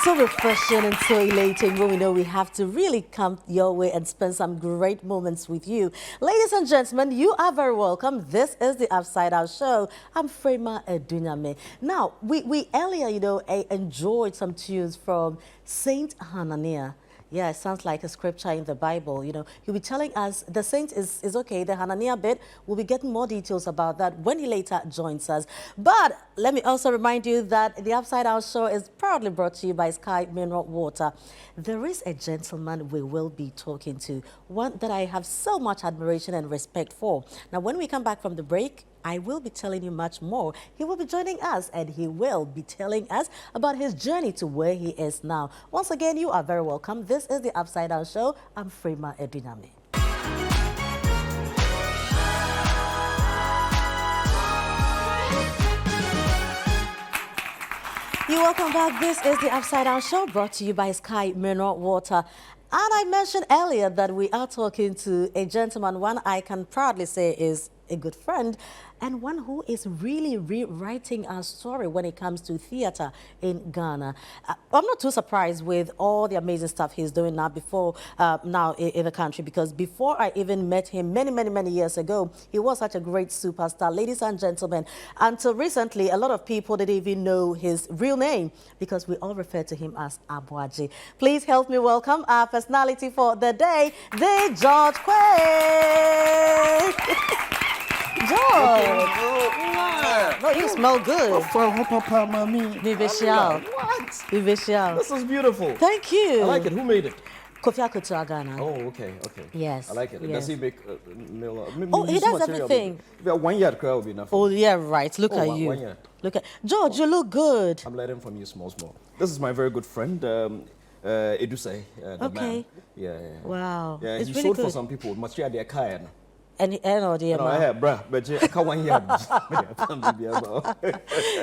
So refreshing and so elating when we know we have to really come your way and spend some great moments with you. Ladies and gentlemen, you are very welcome. This is the Upside Out Show. I'm Frema Edunyame. Now, we earlier, enjoyed some tunes from Saint Hanania. Yeah, it sounds like a scripture in the Bible. He'll be telling us the saint is okay. The Hanania bit, we'll be getting more details about that when he later joins us. But let me also remind you that the Upside Out Show is proudly brought to you by Sky Mineral Water. There is a gentleman we will be talking to, one that I have so much admiration and respect for. Now, when we come back from the break, I will be telling you much more. He will be joining us and he will be telling us about his journey to where he is now. Once again, you are very welcome. This is the Upside Down Show. I'm Frema Edunyame. You're welcome back. This is the Upside Down Show brought to you by Sky Mineral Water. And I mentioned earlier that we are talking to a gentleman, one I can proudly say is a good friend, and one who is really rewriting our story when it comes to theater in Ghana. I'm not too surprised with all the amazing stuff he's doing now now in the country, because before I even met him many years ago, he was such a great superstar. Ladies and gentlemen, until recently, a lot of people didn't even know his real name because we all refer to him as Aboagye. Please help me welcome our personality for the day, the George Quaye. George! No, you smell good. What? This is beautiful. Thank you. I like it. Who made it? Kofi Akutu Ghana. Oh, okay. Yes. I like it. Yes. Does he make he does everything. 1 year crowd will be enough. Oh, yeah, right. Look at you. 1 year. Look at George, you look good. I'm letting from you small. This is my very good friend, Edusei. Okay. Man. Yeah. Wow. Yeah, it's he really sold good. for some people. Much yeah, they're kind. And dear, No, I have, bruh, but I can't 1 year.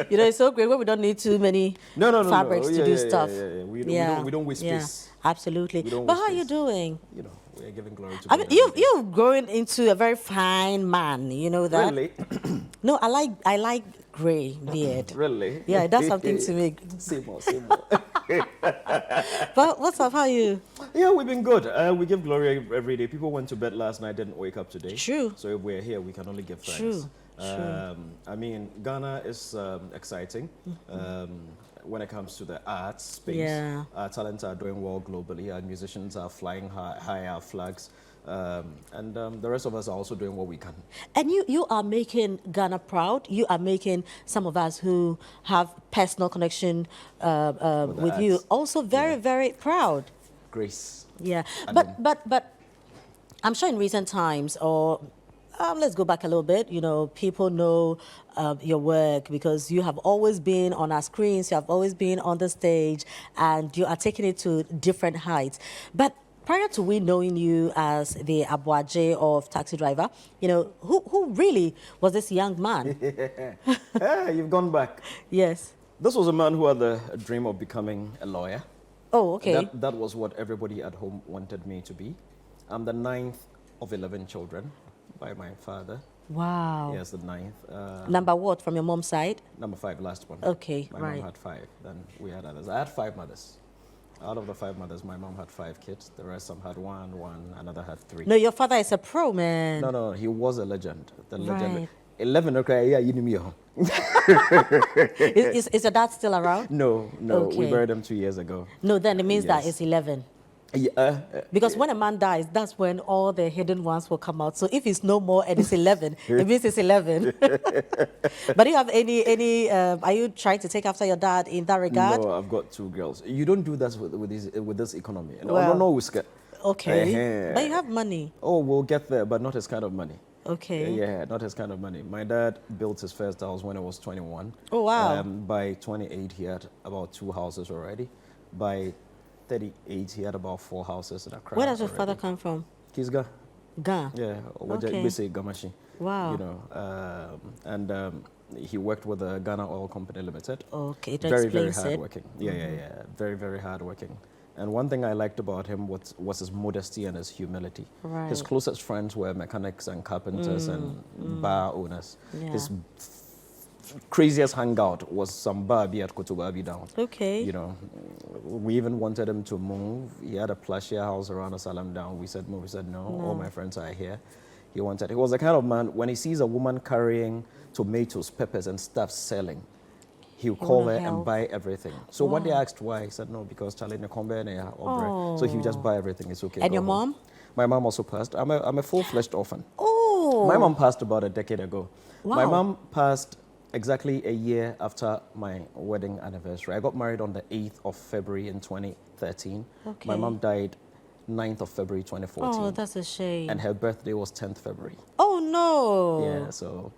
It's so great when we don't need too many fabrics to do stuff. We don't waste space. Absolutely. But how are you doing? We're giving glory to I God. mean, you've grown into a very fine man. You know that? Really? No, I like gray beard. Really? Yeah, that's something to me. Say more. But what's up? How are you? Yeah, we've been good. We give glory every day. People went to bed last night, didn't wake up today. True. So if we're here, we can only give thanks. True. I mean, Ghana is exciting when it comes to the arts space. Yeah. Our talents are doing well globally. Our musicians are flying high our flags. And the rest of us are also doing what we can. And you are making Ghana proud. You are making some of us who have personal connection with you also very proud. Grace. Yeah, but I'm sure in recent times, or let's go back a little bit, people know your work because you have always been on our screens, you have always been on the stage, and you are taking it to different heights. But prior to we knowing you as the Aboagye of Taxi Driver, who really was this young man? Yeah, you've gone back. Yes. This was a man who had a dream of becoming a lawyer. Oh, okay. That was what everybody at home wanted me to be. I'm the 9th of 11 children by my father. Wow. Yes, the 9th. Number what from your mom's side? Number 5, last one. Okay, my right. mom had 5, then we had others. I had 5 mothers. Out of the 5 mothers, my mom had 5 kids. The rest, some had one, another had 3. No, your father is a pro, man. No, he was a legend. The legend. Right. 11, okay, yeah, you knew me. Is your dad still around? No, Okay. we buried him 2 years ago. No, then it means that Yes. it's 11. Yeah, Because when a man dies, that's when all the hidden ones will come out. So if it's no more and it's 11, it means it's 11. But do you have any are you trying to take after your dad in that regard? No, I've got 2 girls. You don't do that with this economy. Well, No, we scared. Okay. But you have money. Oh, we'll get there, but not his kind of money. Okay. Yeah, not his kind of money. My dad built his first house when he was 21. Oh, wow. By 28, he had about 2 houses already. By 38, he had about 4 houses in Accra. Where does your father come from? Kisga. Ga. Yeah, Okay. we say Gamashi. Wow. And he worked with the Ghana Oil Company Limited. Okay, that Very explains it. hardworking. Yeah. Very hardworking. And one thing I liked about him was his modesty and his humility. Right. His closest friends were mechanics and carpenters and bar owners. Yeah. His craziest hangout was some Barbie at Kotobabi down. Okay. You know, we even wanted him to move. He had a plush house around Asalam down. We said move. He said no. All my friends are here. He was the kind of man, when he sees a woman carrying tomatoes, peppers, and stuff selling, he'll call her and buy everything. So when they asked why, he said no, because Charlie Nekombe or so he would just buy everything. It's okay. And your mom? My mom also passed. I'm a full-fledged orphan. Oh. My mom passed about a decade ago. Wow. My mom passed exactly a year after my wedding anniversary. I got married on the 8th of February in 2013. Okay. My mom died 9th of February 2014. Oh, that's a shame. And her birthday was 10th February. Oh, no. Yeah, so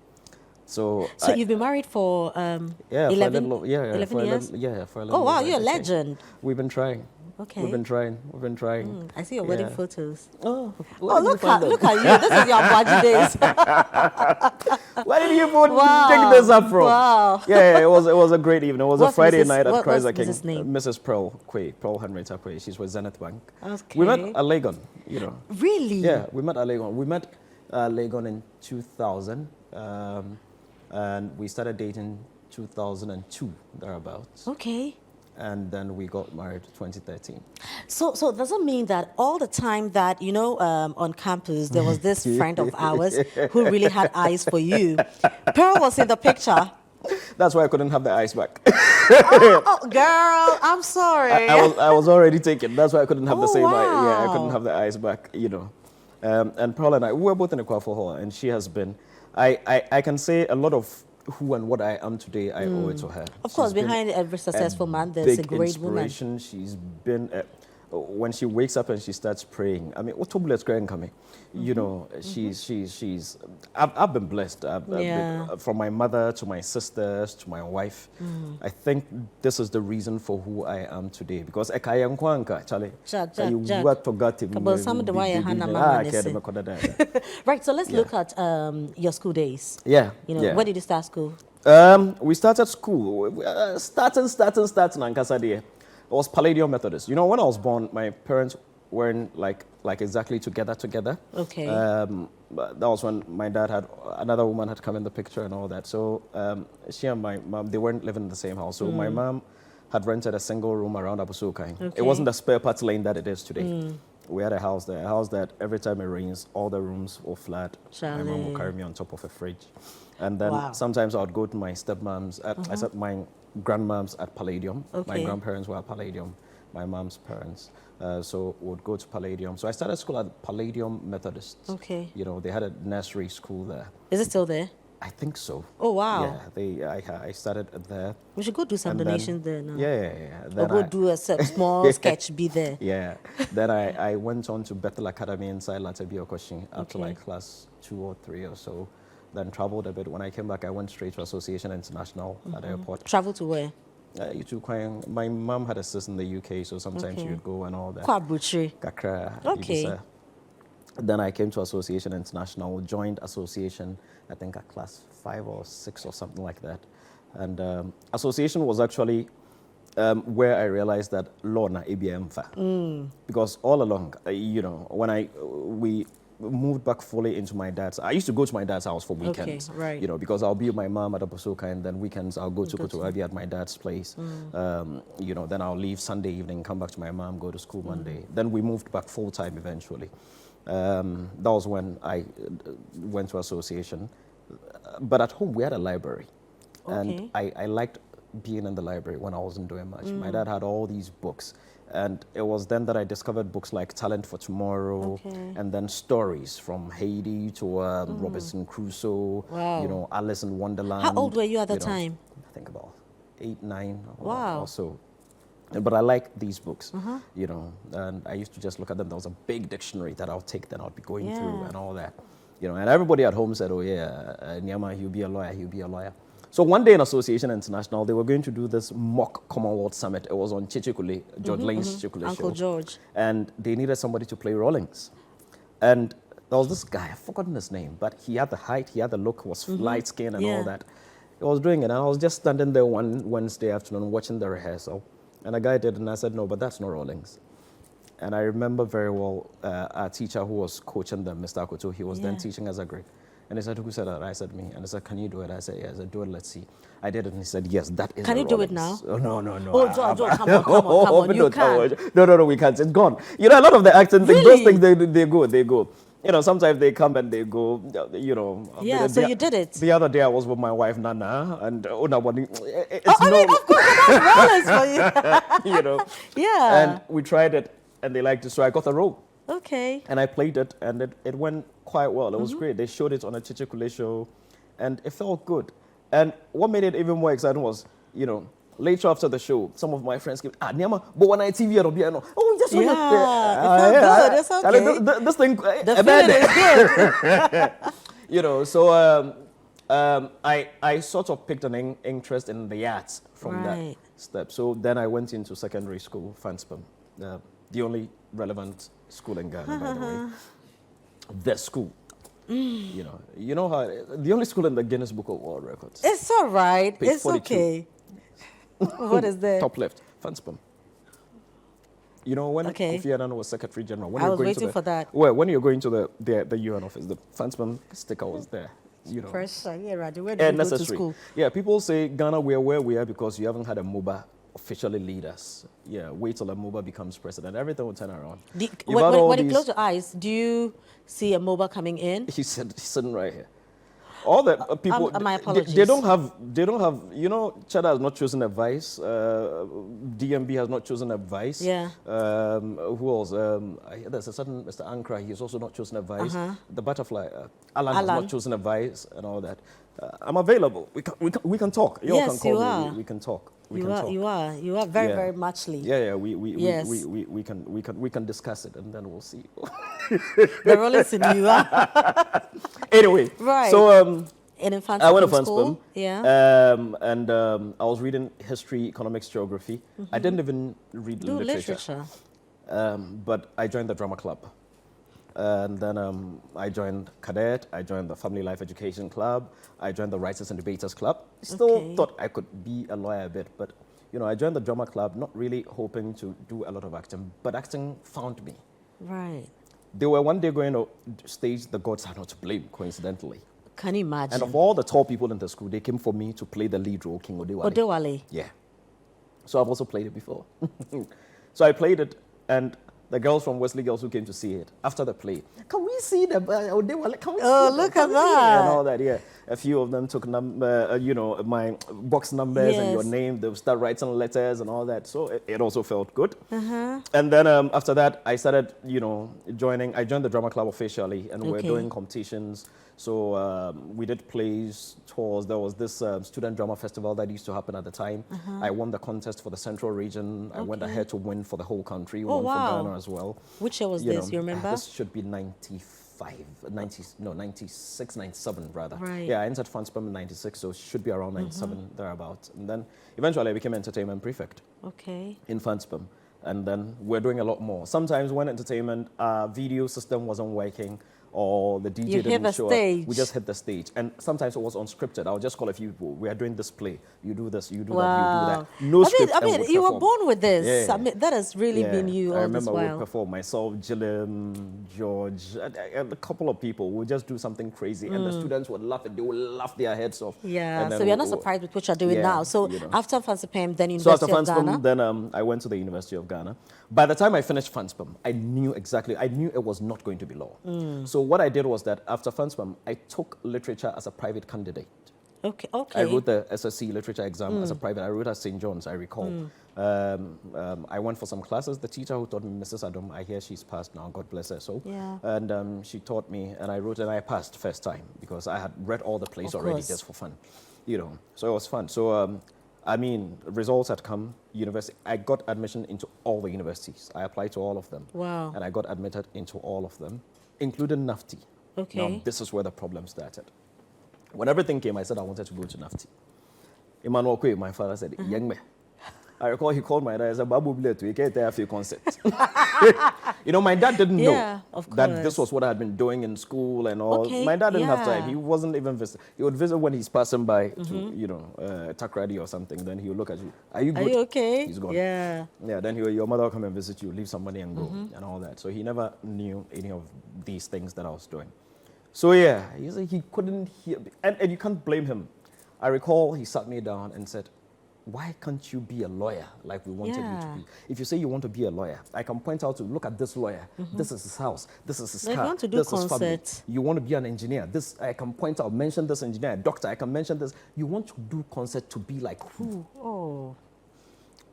you've been married for 11 years? For a little. Oh, wow, you're a legend. We've been trying. Okay. We've been trying. I see your wedding photos. Oh, look at you. This is your Aboagye days. Where did you pick this up from? Wow. Yeah, it was a great evening. It was a Friday night at Quaye King. Mrs. name? Quaye, Pearl Henrietta Quaye. She's with Zenith Bank. Okay. We met at Legon, you know. Really? Yeah, we met at Legon. We met Legon in 2000, and we started dating 2002, thereabouts. Okay. And then we got married 2013. So does it mean that all the time that, on campus, there was this friend of ours who really had eyes for you? Pearl was in the picture. That's why I couldn't have the eyes back. Girl, I'm sorry. I was already taken. That's why I couldn't have the same eye. Yeah, I couldn't Wow. have the eyes back, you know. And Pearl and I, we were both in the Quaye Hall, and she has been, I can say a lot of who and what I am today, I owe it to her. Of course, behind every successful man, there's a great woman. She's been, when she wakes up and she starts praying, I mean, what turbulence crying coming? You know, I've been blessed. I've been, from my mother to my sisters to my wife. I think this is the reason for who I am today. Because Right, so let's look at your school days. Yeah. When did you start school? We started school. Starting Ankasa Day. It was Palladium Methodist. You know, when I was born, my parents weren't like exactly together. Okay. That was when my dad had, another woman had come in the picture and all that. So she and my mom, they weren't living in the same house. So my mom had rented a single room around Aboagye. Okay. It wasn't the spare parts lane that it is today. We had a house there, a house that every time it rains, all the rooms were flat. Charlie. My mom would carry me on top of a fridge. And then sometimes I would go to my stepmom's, I said my grandmom's at Palladium. Okay. My grandparents were at Palladium, my mom's parents. So would go to Palladium. So I started school at Palladium Methodist. Okay. You know, they had a nursery school there. Is it still there? I think so. Oh, wow. Yeah, I started there. We should go do some donations there now. Yeah. Or Then go do a small sketch, be there. Yeah. Then I went on to Bethel Academy inside Latebi Okoshin up to like class 2 or 3 or so. Then traveled a bit. When I came back, I went straight to Association International at the airport. Travel to where? My mom had a sis in the UK, so sometimes she would go and all that. Kwabuchi. Kakra. Okay. Ibisa. Then I came to Association International, joined Association, I think at class 5 or 6 or something like that. And Association was actually where I realized that law na ABM. Because all along, you know, when we moved back fully into my dad's, I used to go to my dad's house for weekends. Okay, right. You know, because I'll be with my mom at Aboagye, and then weekends I'll go to Kotobabi at my dad's place. You know, then I'll leave Sunday evening, come back to my mom, go to school Monday. Then we moved back full time eventually. That was when I went to Association. But at home, we had a library. Okay. And I liked being in the library when I wasn't doing much. My dad had all these books. And it was then that I discovered books like Talent for Tomorrow, and then stories from Haiti to Robinson Crusoe, Wow. you know, Alice in Wonderland. How old were you at the time? I think about 8, 9 Wow. or so. But I like these books, you know, and I used to just look at them. There was a big dictionary that I'll take, then I'll be going through and all that, you know, and everybody at home said, oh yeah, Nyama, he'll be a lawyer. So one day in Association International, they were going to do this mock Commonwealth Summit. It was on Chichikule, George Lane's Chichikule Uncle show. George. And they needed somebody to play Rawlings. And there was this guy, I've forgotten his name, but he had the height, he had the look, was light skin and all that. He was doing it, and I was just standing there one Wednesday afternoon watching the rehearsal. And a guy did, and I said, no, but that's not Rawlings. And I remember very well our teacher who was coaching them, Mr. Akoto, he was then teaching as a grade. And he said, who said that? I said, me. And he said, can you do it? I said, yes. I said, do it, let's see. I did it, and he said, yes, that is Can a you do it Rolex. now? Oh, no, no, no. Oh, Joe, come on. You can. No, we can't. It's gone. You know, a lot of the acting things, Really? those things, they go. You know, sometimes they come and they go, you know. Yeah, so you did it. The other day I was with my wife, Nana, and it's I mean, of course, that's Rolex for you. you know. Yeah. And we tried it, and they liked it, so I got a role. Okay. And I played it, and it went quite well. It was great. They showed it on a Chichikule show, and it felt good. And what made it even more exciting was, you know, later after the show, some of my friends came, Niama, but when I TV, oh, just it felt good. It's okay. This thing, the feeling is good. You know, so I sort of picked an interest in the arts from that step. So then I went into secondary school, Fanspam, the only relevant school in Ghana, by the way. The school. You know how the only school in the Guinness Book of World Records. It's all right. Page it's 42. Okay. What is there? Top left, Fanspam. You know, when Kofi Annan was Secretary General, when I was waiting for that. Well, when you're going to the UN office, the Fanspam sticker was there. You know, pressure. Yeah, Radu. Where did you go to school? Yeah, people say Ghana, we're where we are because you haven't had a MOBA officially lead us. Yeah, wait till a MOBA becomes president. Everything will turn around. When you close your eyes, do you see a MOBA coming in? He's sitting right here. All the people, my apologies. They don't have, you know, Chad has not chosen a vice, DMB has not chosen a vice. Yeah. Who else? There's a certain Mr. Ankra, he's also not chosen a vice. The butterfly, Alan has not chosen a vice and all that. I'm available. We can talk. You all can call you are. me. We can talk. You are very muchly. Yeah. We can discuss it and then we'll see. The Rolex in you are. Anyway, right. So I went to Fanspam. Yeah. And I was reading history, economics, geography. I didn't even read literature. But I joined the drama club. And then I joined Cadet, I joined the Family Life Education Club, I joined the Writers and Debaters Club. Still thought I could be a lawyer a bit, but you know, I joined the drama club not really hoping to do a lot of acting, but acting found me. Right. They were one day going to stage The Gods Are Not to Blame, coincidentally. Can you imagine? And of all the tall people in the school, they came for me to play the lead role, King Odewale. Odewale. Yeah. So I've also played it before. So I played it, and the girls from Wesley Girls who came to see it after the play, can we see the Odewale? Can we see look at that. And all that, yeah. A few of them took my box numbers and your name. They would start writing letters and all that. So it also felt good. And then after that, I started, joining. I joined the drama club officially, and we're doing competitions. So we did plays, tours. There was this student drama festival that used to happen at the time. I won the contest for the Central region. I went ahead to win for the whole country. Won for Ghana as well. Which year was this? You remember? This should be 96, 97 rather. Right. Yeah, I entered Fanspam in 96, so it should be around 97, thereabouts. And then eventually I became entertainment prefect. Okay. In Fanspam. And then we're doing a lot more. Sometimes when entertainment video system wasn't working, or the DJ didn't show up, we just hit the stage. And sometimes it was unscripted. I'll just call a few people. We are doing this play. You do this, you do that, you do that. No script. I mean, you were born with this. Yeah. I mean, that has really been you all this while. I remember we perform. Myself, Gilliam, George, a couple of people. We'll just do something crazy. And the students would laugh and they would laugh their heads off. Yeah, so you're not surprised with what you're doing now. So after Fanspam, then University of Ghana? Then I went to the University of Ghana. By the time I finished Fanspam, I knew it was not going to be law. So what I did was that after Fanspam, I took literature as a private candidate. Okay. I wrote the SSC literature exam as a private. I wrote at St. John's, I recall. I went for some classes. The teacher who taught me, Mrs. Adam, I hear she's passed now, God bless her soul. Yeah. And she taught me, and I wrote, and I passed first time because I had read all the plays already just for fun. So it was fun. So, results had come, university. I got admission into all the universities. I applied to all of them. Wow. And I got admitted into all of them, including NAFTI. Okay. Now, this is where the problem started. When everything came, I said I wanted to go to NAFTI. Emmanuel Quaye, my father, said, young man. I recall he called my dad and said, Babu Bletu, you can't have a concept. My dad didn't know that this was what I had been doing in school and all. Okay. My dad didn't have time. He wasn't even visit. He would visit when he's passing by to Takrady or something. Then he would look at you. Are you good? Are you okay? He's gone. Yeah. Yeah, then your mother will come and visit you, leave some money and go and all that. So he never knew any of these things that I was doing. So yeah, he couldn't hear, and you can't blame him. I recall he sat me down and said, why can't you be a lawyer like we wanted you to be? If you say you want to be a lawyer, I can point out to look at this lawyer. This is his house. This is his car. You want to do this is family. concert. You want to be an engineer. This I can point out, mention this engineer, doctor. I can mention this. You want to do concert to be like who? Oh.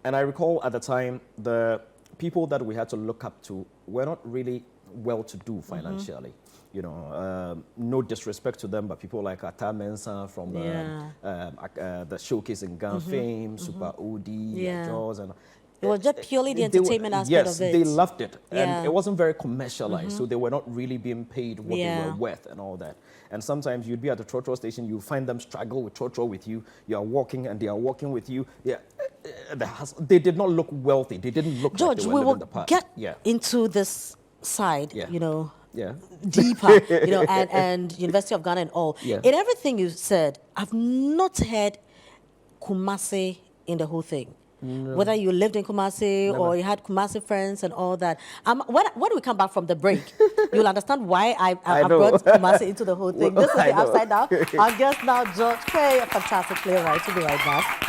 And I recall at the time the people that we had to look up to were not really well-to-do financially. You know, no disrespect to them, but people like Ata Mensah from the Showcase in Gun fame, Super OD, Jaws, and it was just purely the entertainment aspect of it. Yes, they loved it, and it wasn't very commercialized, so they were not really being paid what they were worth and all that. And sometimes you'd be at the trotro station, you find them struggle with trotro with you. You are walking, and they are walking with you. Yeah, they did not look wealthy. They didn't look George, like they were we will living the part. get into this side, you know. Deeper, you know, and University of Ghana and all. In everything you said, I've not heard Kumasi in the whole thing. No. Whether you lived in Kumasi or you had Kumasi friends and all that. When we come back from the break, you'll understand why I brought Kumasi into the whole thing. This is the Upside Down. Our guest now, George Quaye, a fantastic playwright. We'll be right back.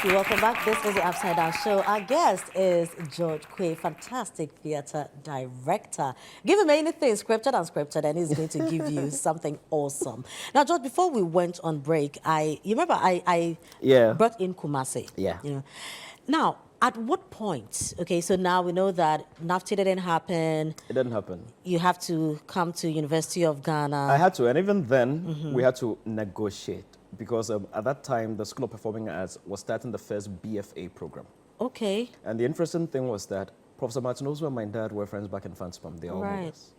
Welcome back. This is the Upside Down Show. Our guest is George Quaye, fantastic theatre director. Give him anything, scripted, unscripted, and he's going to give you something awesome. Now, George, before we went on break, you remember I brought in Kumasi. Yeah. You know. Now, at what point? Okay, so now we know that NAFTA didn't happen. It didn't happen. You have to come to University of Ghana. I had to, and even then, we had to negotiate. Because at that time, the School of Performing Arts was starting the first BFA program. Okay. And the interesting thing was that Professor Martinoso and my dad were friends back in Fanspam. They all knew us.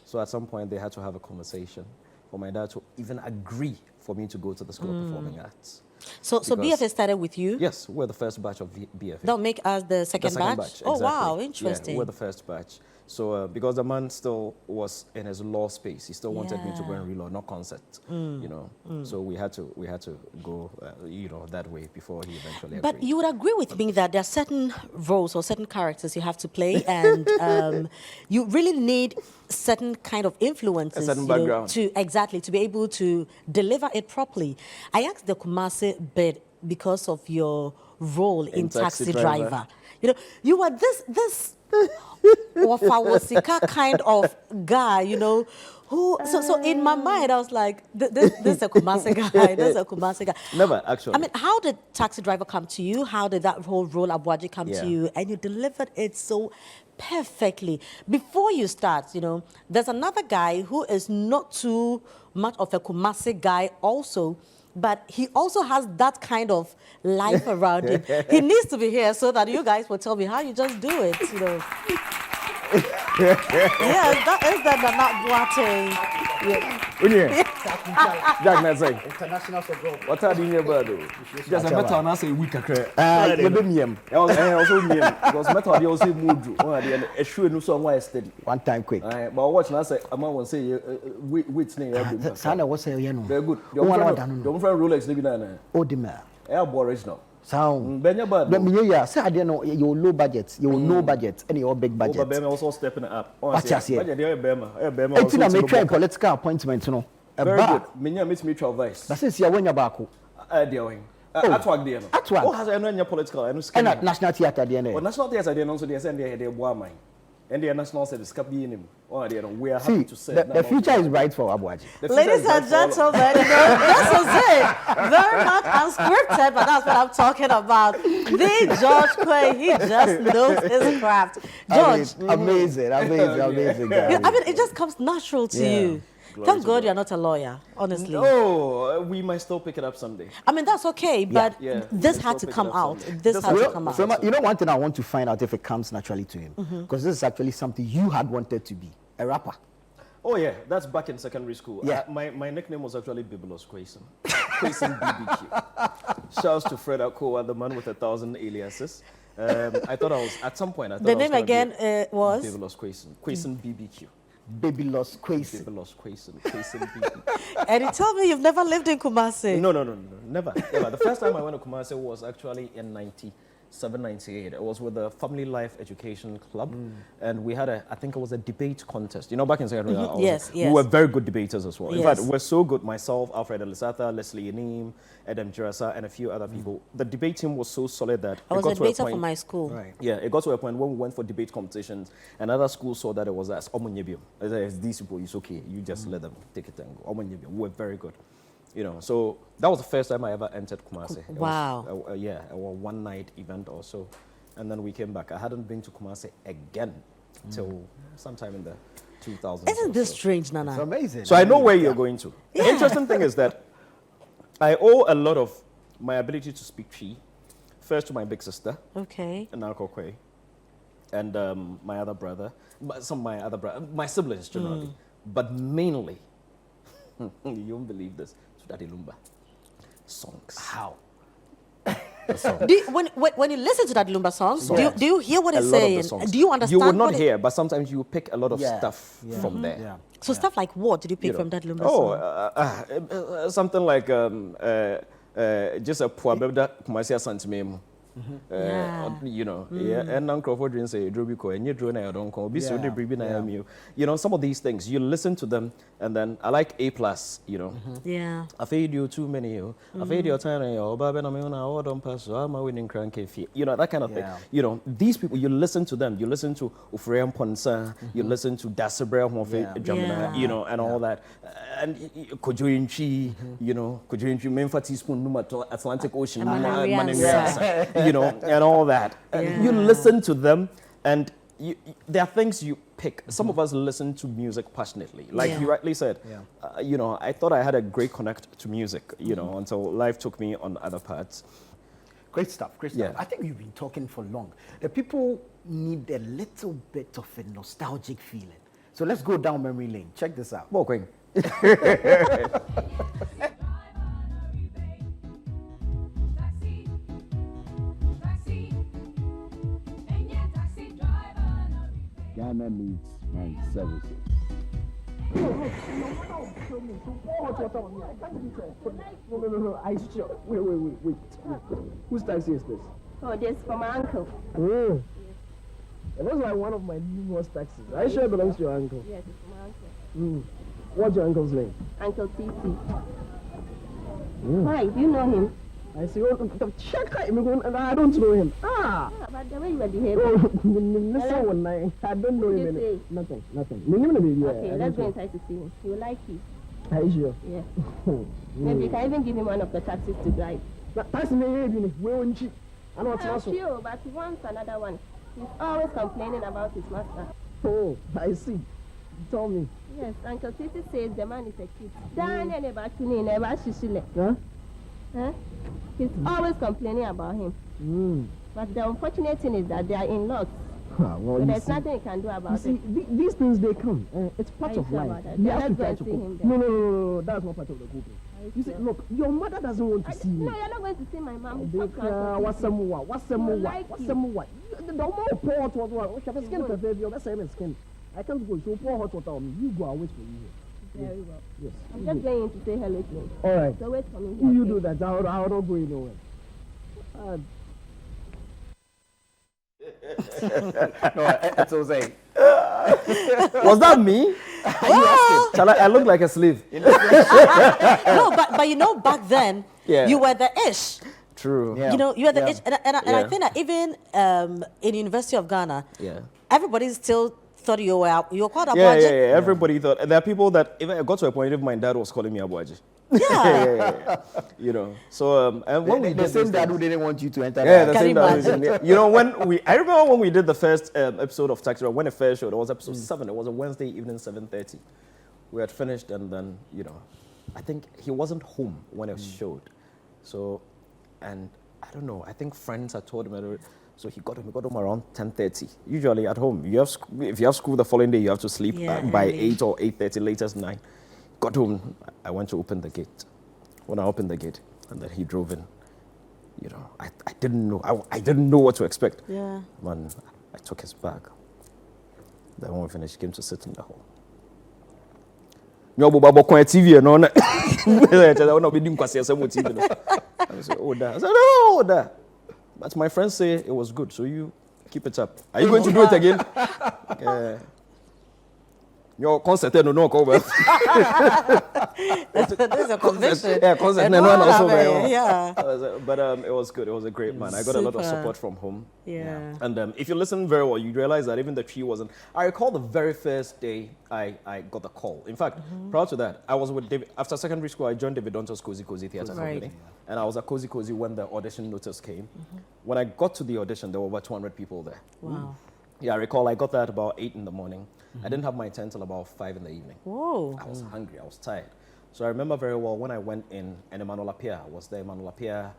So at some point, they had to have a conversation for my dad to even agree for me to go to the School of Performing Arts. So BFA started with you? Yes, we're the first batch of BFA. Don't make us the second batch? Exactly. Oh, wow, interesting. Yeah, we're the first batch. So because the man still was in his law space, he still wanted me to go and read law, not concert, you know. So we had to go, you know, that way before he eventually agreed. But you would agree with me that there are certain roles or certain characters you have to play, and you really need certain kind of influences, a certain background, to be able to deliver it properly. I asked the Kumasi bit because of your role in Taxi Driver. You know, you were this Wafawosika kind of guy, you know, who, so in my mind, I was like, this is a Kumasi guy, this is a Kumasi guy. Never, actually. I mean, how did Taxi Driver come to you? How did that whole role Aboagye come to you? And you delivered it so perfectly. Before you start, you know, there's another guy who is not too much of a Kumasi guy also, but he also has that kind of life around him. He needs to be here so that you guys will tell me how you just do it, you know. Yes, that is the Nana Boate. Jack Nazay. International for gold. What are you about? Just a matter of say week. I also because metal also moved. A shoe no song why steady. one time quick. But watch now say I'm going to say wait name. Sana was say you know. Very good. Don't friend Rolex living there. Oh the original. Sound. Benya bad. But me yeah, say I don't know your low budget, your no budget, and your big budget. But Bema also stepping up. What you say? Bema. It's in a try political appointment, you know. Very good. Minya meet mutual advice. That's it. You when you back. Dealing. Atwag there. Atwag. Oh, has any political? I know. And National Theatre there. Well, National Theatre there also they send their boy mine. And the national service cap be in him. Oh, we are happy to say the future is bright for Aboagye. Ladies and gentlemen, you know, this is it. Very much unscripted, but that's what I'm talking about. The George Quaye, he just knows his craft. George. Amazing guy. I mean, it just comes natural to you. Thank God you're not a lawyer, honestly. No, we might still pick it up someday. I mean, that's okay, but this had to come out. This had to come out. So, you know, one thing I want to find out if it comes naturally to him, because this is actually something you had wanted to be, a rapper. Oh, yeah, that's back in secondary school. Yeah. My nickname was actually Biblos Quayson. Quayson BBQ. Shouts to Fred Akoa, the man with 1,000 aliases. I thought I was, at some point, I thought the name again was? Biblos Quayson. Quayson BBQ. Baby lost Quayson. Baby lost Quayson. Quayson BB. And you tell me you've never lived in Kumasi? No, never. The first time I went to Kumasi was actually in 798. It was with the Family Life Education Club, and we had I think it was a debate contest. You know, back in Saint Hanania, Yes, we were very good debaters as well. In Yes. fact, we're so good. Myself, Alfred Elisatha, Leslie Yanim, Adam Jirasa, and a few other people. The debate team was so solid that I was it got a to a debater point. for my school. Right. Yeah, it got to a point when we went for debate competitions, and other schools saw that it was as Omonyebium. These people, it's okay. You just let them take it and go. Omonyebium. We were very good. You know, so that was the first time I ever entered Kumasi. It Wow. was, yeah, a one night event or so. And then we came back. I hadn't been to Kumasi again till sometime in the 2000s. Isn't this strange, Nana? It's amazing. So I know where you're going to. The interesting thing is that I owe a lot of my ability to speak Chi first to my big sister, Okay. Quaye, and my other brother, my siblings generally, but mainly, you won't believe this, to Daddy Lumba. Songs. How? When you listen to that Lumba songs, Songs. do you hear what A he's lot of the saying? songs. Do you understand? You would not what hear, but sometimes you pick a lot of Yeah. stuff Yeah. from there. Yeah. So stuff like what did you pick You know. from that Lumba Oh, song? something like just a puabeda kumasi asantimemu. Yeah. You know, yeah, and now Crawford didn't say Drobiko and you draw na don't call be so Yeah. the baby na you know, some of these things you listen to them, and then I like A+, you know. Yeah. I fed you too many you. I fed your time and your baby na me on our don't pass. I'm a winning crank fee. You know, that kind of thing. Yeah. You know, these people, you listen to them. You listen to Ufream Ponsa. You listen to Dasabra Yeah. Jamina, you know, and all that. And Kojoinchi, you know, Kojoinchi, Memphis teaspoon, Numato, Atlantic Ocean, Manariasa. you know, and all that. And Yeah. you listen to them, and there are things you pick. Some of us listen to music passionately. Like Yeah. you rightly said, Yeah. you know, I thought I had a great connect to music, you know, until life took me on other parts. Great stuff, great stuff. Yeah. I think you've been talking for long. The people need a little bit of a nostalgic feeling. So let's go down memory lane. Check this out. Well, Quaye. Ghana needs my services. No. I sure. Wait. Whose taxi is this? Oh, this for my uncle. Oh. It looks like one of my numerous taxis. I sure it belongs to your uncle. Yes, it's for my uncle. What's your uncle's name? Uncle TC. Why? Do you know him? I see. Oh, check it, and I don't know him. Ah. But the way you were behaving. Listen, one night. I don't know What him. did you Nothing. Okay, let's go inside to see him. He will like you. Are you sure? Yeah. Maybe you can even give him one of the taxis to drive. Taxi me, where won't you? I know what's I'm also. sure, but he wants another one. He's always complaining about his master. Oh, I see. Tell me. Yes, Uncle Titi says the man is a kid. Daniel never tuni, never shishile. Huh? Huh? He's always complaining about him. But the unfortunate thing is that they are in love. Well, So you there's see, nothing you can do about you see, it. these things, they come. It's part Are you of sure life. about that? You Yeah, have to let's try go to and see cope. him then. No. That's not part of the coping. You see, look, your mother doesn't want to see No, me. you're not going to see my mom. They Stop trying what's to some see more? He'll like you. The more pour hot water. What skin won't. prefer your best skin. I can't go. So pour hot water on me. You go. I'll wait for you here. Very well. Yes. I'm just going in to say hello to him. All right. So wait for me. You okay? do that. I'll not go anywhere. No, it's Jose. Was that me? Shall I look like a slave? No, but you know, back then, Yeah. you were the ish. True. Yeah. You know, you were the Yeah. ish. And I Yeah. think that even in University of Ghana, Yeah. everybody still thought you were called Yeah, Aboagye. Everybody thought. There are people that even I got to a point, even my dad was calling me Aboagye. Yeah. You know. So and when we The did same this dad thing- who didn't want you to enter. Yeah, the the Can same you dad was imagine? in there. You know, I remember when we did the first episode of Taxi Driver, when it first showed, it was episode 7. It was a Wednesday evening, 7:30. We had finished, and then, you know, I think he wasn't home when it showed. So, and I don't know, I think friends had told him, so he got home around 10:30. Usually at home, if you have school the following day, you have to sleep Yeah, by early. 8 or 8:30, latest 9. Got home, I went to open the gate. When I opened the gate, and then he drove in, you know, I didn't know, I didn't know what to expect. Yeah. Man, I took his bag. Then when we finished, he came to sit in the hall. Nyobo babo kwa TV no na. I said, "Oh, Dad." I said, "Oh, Dad." But my friends say it was good, so you keep it up. Are you going to do it again? Your concert, no, cover. There's a conviction. Yeah, concert. And No, all also of very it, well. yeah. But it was good. It was a great man. I got a lot of Super. support from home. Yeah. And if you listen very well, you realize that even the tree wasn't. I recall the very first day I got the call. In fact, prior to that, I was with David. After secondary school, I joined David Donto's Cozy Cozy Theatre Right. Company. And I was at Cozy Cozy when the audition notice came. When I got to the audition, there were over 200 people there. Wow. Yeah, I recall I got there at about 8 in the morning. I didn't have my tent till about 5 in the evening. Whoa. I was hungry, I was tired. So I remember very well when I went in, and Emmanuel Apia was there, Emmanuel Apia,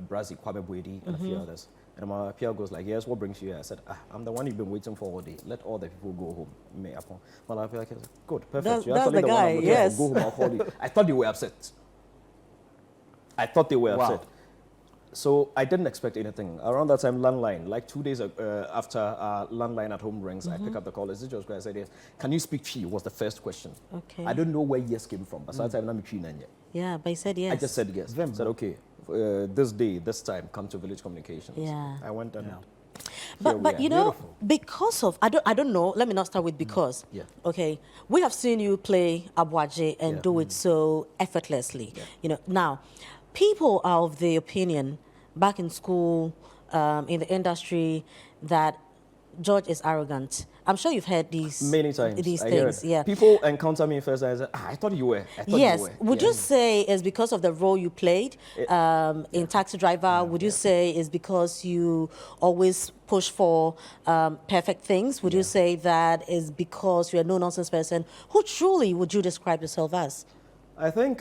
Brazil, Kwame Buedi, and a few others. And Emmanuel Apia goes like, yes, what brings you here? I said, I'm the one you've been waiting for all day. Let all the people go home. Emmanuel Apia said, good, perfect. That's You're actually the one guy, I'm looking yes. for. Go home, I'll call you. I thought they were upset. Wow. So I didn't expect anything. Around that time, landline, like 2 days after landline at home rings, I pick up the call. Is it just I said yes. Can you speak Chi? Was the first question. Okay. I don't know where yes came from, but sometimes I'm Chi Nanya. Yeah, but he said yes. I just said yes. I said okay. This day, this time, come to Village Communications. Yeah. I went and. But you know, because of I don't know. Let me not start with because. Yeah. Okay, we have seen you play Aboagye and Yeah. do it so effortlessly. You know, now people are of the opinion back in school, in the industry, that George is arrogant. I'm sure you've heard these Many times. These I hear things, it. yeah. People encounter me first and I say, I thought you were. I thought Yes. you were. Would Yeah. you say it's because of the role you played in Taxi Driver? Would you say it's because you always push for perfect things? Would you say that is because you're a no-nonsense person? Who truly would you describe yourself as? I think,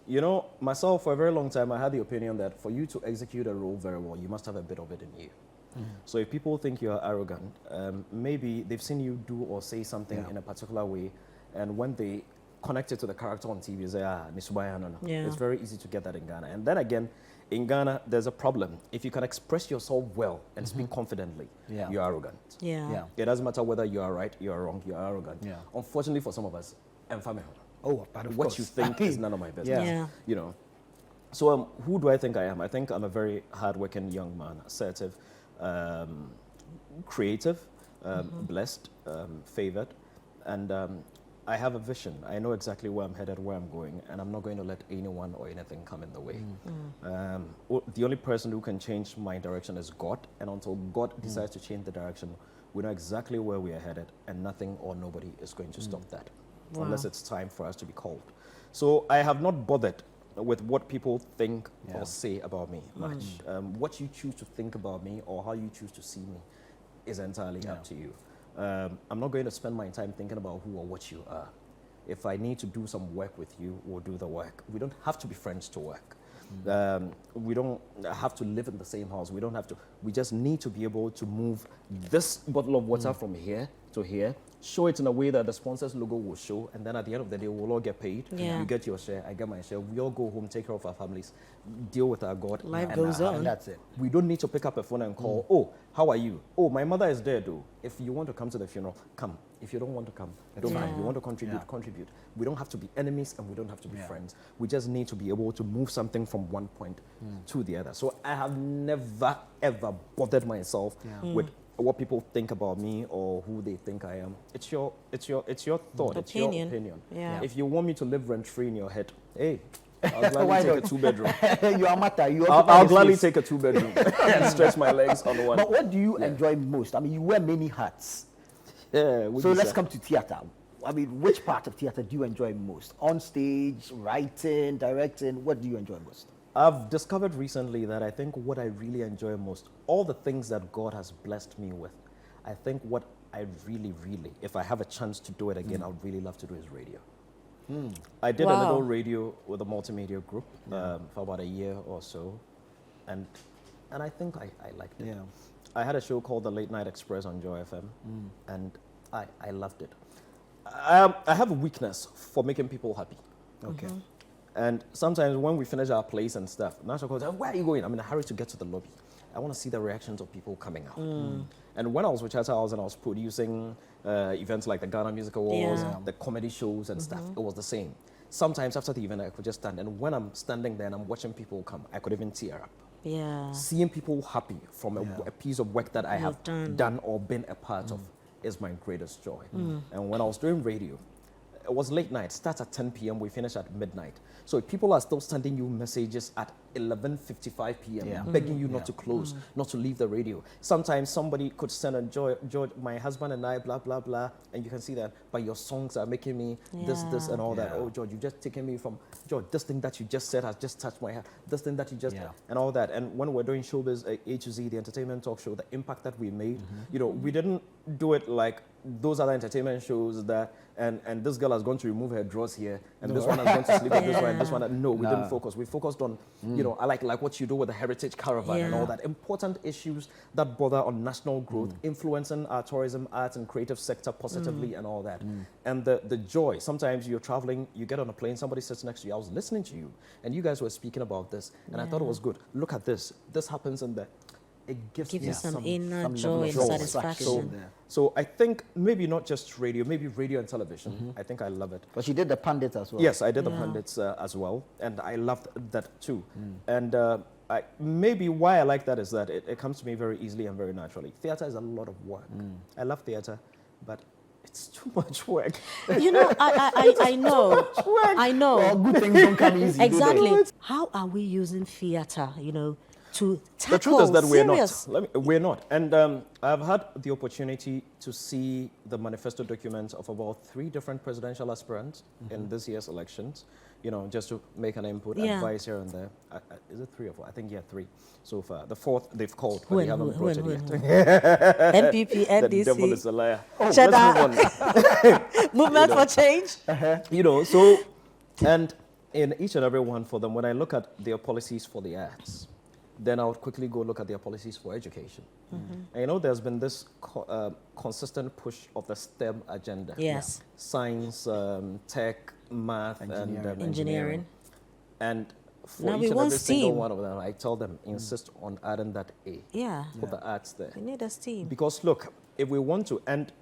you know, myself, for a very long time, I had the opinion that for you to execute a role very well, you must have a bit of it in you. So if people think you're arrogant, maybe they've seen you do or say something in a particular way, and when they connect it to the character on TV, they say, Nisubaya, no. Yeah. It's very easy to get that in Ghana. And then again, in Ghana, there's a problem. If you can express yourself well and speak confidently, you're arrogant. Yeah. It doesn't matter whether you are right, you are wrong, you're arrogant. Yeah. Unfortunately for some of us, Oh, but of what course. you think is none of my business. Yeah. You know. So who do I think I am? I think I'm a very hardworking young man, assertive, creative, blessed, favored, and I have a vision. I know exactly where I'm headed, where I'm going, and I'm not going to let anyone or anything come in the way. The only person who can change my direction is God, and until God decides to change the direction, we know exactly where we are headed, and nothing or nobody is going to stop that, unless it's time for us to be called. So I have not bothered with what people think or say about me much. What you choose to think about me or how you choose to see me is entirely up to you. I'm not going to spend my time thinking about who or what you are. If I need to do some work with you, we'll do the work. We don't have to be friends to work. We don't have to live in the same house. We don't have to. We just need to be able to move this bottle of water from here to here, show it in a way that the sponsor's logo will show, and then at the end of the day, we'll all get paid. Yeah. You get your share, I get my share. We all go home, take care of our families, deal with our God. Life and goes on. And that's it. We don't need to pick up a phone and call, oh, how are you? Oh, my mother is there, though. If you want to come to the funeral, come. If you don't want to come, don't come. You want to contribute, contribute. We don't have to be enemies and we don't have to be friends. We just need to be able to move something from one point to the other. So I have never, ever bothered myself with what people think about me or who they think I am. It's your thought. It's your opinion. Yeah. If you want me to live rent-free in your head, hey, I'll gladly take a two-bedroom. You are matter. You I'll gladly take a two-bedroom and stretch my legs on one. But what do you enjoy most? I mean, you wear many hats. Yeah. So let's come to theater. I mean, which part of theater do you enjoy most? On stage, writing, directing, what do you enjoy most? I've discovered recently that I think what I really enjoy most, all the things that God has blessed me with, I think what I really, if I have a chance to do it again, I would really love to do is radio. I did a little radio with a multimedia group for about a year or so, and I think I liked it. Yeah. I had a show called The Late Night Express on Joy FM, and I loved it. I have a weakness for making people happy. Okay. And sometimes when we finish our plays and stuff, National calls, where are you going? I'm in a hurry to get to the lobby. I want to see the reactions of people coming out. And when I was with Chatter House and I was producing events like the Ghana Music Awards, the comedy shows and stuff, it was the same. Sometimes after the event, I could just stand. And when I'm standing there and I'm watching people come, I could even tear up. Yeah. Seeing people happy from a piece of work that I have You've done or been a part of is my greatest joy. And when I was doing radio, it was late night, starts at 10 p.m., we finish at midnight. So people are still sending you messages at 11:55 p.m., begging you not to close, not to leave the radio. Sometimes somebody could send a George, my husband and I, blah, blah, blah, and you can see that, but your songs are making me this, and all that. Oh, George, you've just taken me from, George, this thing that you just said has just touched my heart, this thing that you just, and all that. And when we're doing Showbiz A to Z, the entertainment talk show, the impact that we made, you know, we didn't do it like those other entertainment shows that, and this girl has gone to remove her drawers here, and this one has gone to sleep with this one, and this one. No, we didn't focus. We focused on, you know, I like what you do with the Heritage Caravan and all that. Important issues that bother on national growth, influencing our tourism, arts, and creative sector positively and all that. And the joy, sometimes you're traveling, you get on a plane, somebody sits next to you. I was listening to you, and you guys were speaking about this, and I thought it was good. Look at this. This happens in the... It gives Gives me you some inner some joy and level of satisfaction. So I think maybe not just radio, maybe radio and television. I think I love it. But she did the pundits as well. Yes, I did the pundits as well, and I loved that too. And maybe why I like that is that it comes to me very easily and very naturally. Theatre is a lot of work. I love theatre, but it's too much work. You know, I know. I know. Well, good things don't come easy. Exactly. How are we using theatre, you know, to tackle The truth is that we're serious... not. We're not. And I've had the opportunity to see the manifesto documents of about 3 different presidential aspirants in this year's elections, you know, just to make an input, advice here and there. Is it 3 or 4? I think, 3 so far. The 4th they've called, but they haven't brought it yet. NPP, NDC. The devil is a liar. Let's Cheddar. move on. Movement for change. You know, so, and in each and every one for them, when I look at their policies for the arts, then I would quickly go look at their policies for education. And you know, there's been this consistent push of the STEM agenda. Yes. Science, tech, math, and Engineering. And for Now we each and want every single STEAM. one of them, I tell them, insist on adding that A. Yeah. Put the arts there. We need a steam. Because look, if we want to, and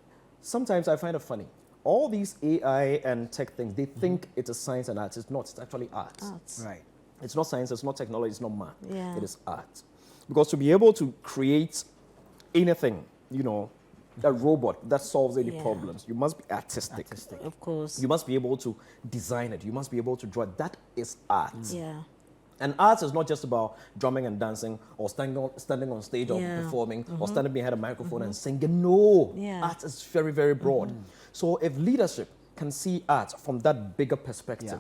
sometimes I find it funny, all these AI and tech things, they think it is science and arts. It's not, it's actually arts. Arts. Right. It's not science, it's not technology, it's not math. Yeah. It is art. Because to be able to create anything, you know, a robot that solves any problems, you must be artistic. Of course. You must be able to design it. You must be able to draw it. That is art. Yeah. And art is not just about drumming and dancing or standing on stage or performing or standing behind a microphone and singing. No. Yeah. Art is very, very broad. So if leadership can see art from that bigger perspective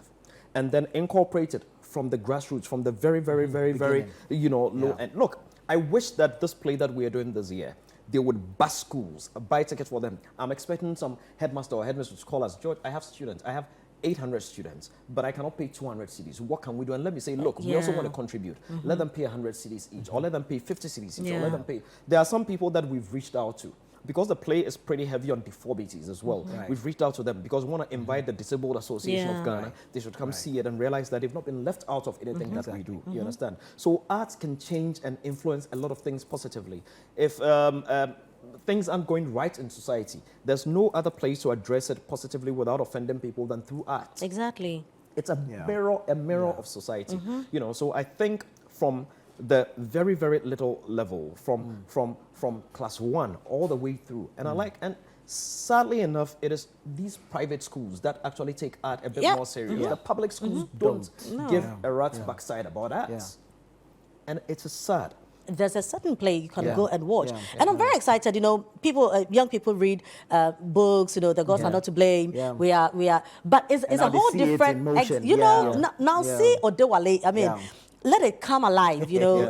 and then incorporate it from the grassroots, from the very, very, very, very, you know, low end. Look, I wish that this play that we are doing this year, they would bus schools, buy tickets for them. I'm expecting some headmaster or headmistress to call us, George, I have students. I have 800 students, but I cannot pay 200 cedis. What can we do? And let me say, look, we also want to contribute. Let them pay 100 cedis each, or let them pay 50 cedis each, or let them pay. There are some people that we've reached out to. Because the play is pretty heavy on deformities as well. We've reached out to them because we want to invite the Disabled Association of Ghana. They should come see it and realize that they've not been left out of anything that we do. You understand? So arts can change and influence a lot of things positively. If things aren't going right in society, there's no other place to address it positively without offending people than through art. Exactly. It's a mirror of society. You know, so I think from the very, very little level, from class 1 all the way through. And I like, and sadly enough, it is these private schools that actually take art a bit more serious. The public schools don't give a rat's backside about arts. And it's sad. There's a certain play you can go and watch. And I'm very excited, you know, people, young people read books, you know, the gods are not to blame. We are, but it's a whole different, you know, now see Odewale, I mean, let it come alive, you know.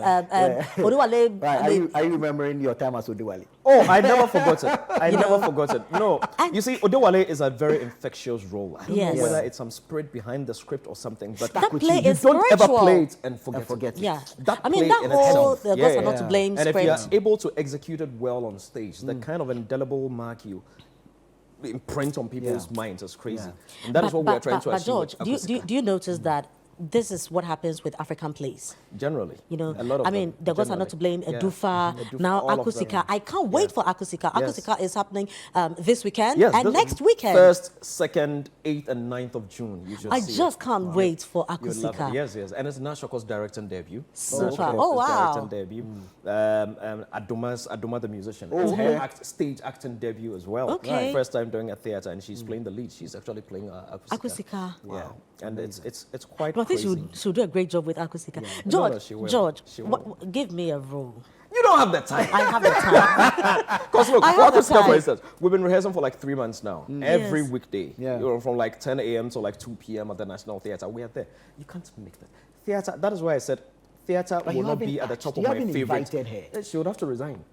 Odewale. Right. Are you remembering your time as Odewale? Oh, I never forgot it. I never forgot it. No. You see, Odewale is a very infectious role. I don't know whether it's some spirit behind the script or something, but that play you is don't spiritual. ever play it and forget it. Yeah. That I mean, play that in whole, itself. the gods are not to blame And script. if you are able to execute it well on stage, the kind of indelible mark you imprint on people's minds is crazy. And that is what we're trying to achieve. But George, do you notice that this is what happens with African plays. Generally. You know, a lot of I mean, them, the gods are not to blame. generally. Edufa, Edufa, now all of them. Akusika. I can't wait for Akusika. Yes. Akusika is happening this weekend Yes, and this next weekend. 1st, 2nd, 8th, and 9th of June. You should I see just it. can't wait for You would love it. Akusika. Yes, yes. And it's Nashoko's directing debut. Super. Nashoko's Oh, wow. directing debut. Aduma the musician. Oh, It's okay. her stage acting debut as well. Okay. First time doing a theater, and she's playing the lead. She's actually playing Akusika. Akusika. Yeah. And it's quite But I think crazy. she'll do a great job with Akusika. No, George, she will. George, She will. give me a role. You don't have the time. I have the time. Because look, I for have the Akusika, for time. instance, we've been rehearsing for like 3 months now. Every Yes. weekday. Yeah. You know, from like 10 a.m. to like 2 p.m. at the National Theatre. We are there. You can't make that. Theatre, that is why I said theatre But will you not be haven't at the asked. top You of my haven't favorite. invited her. She would have to resign.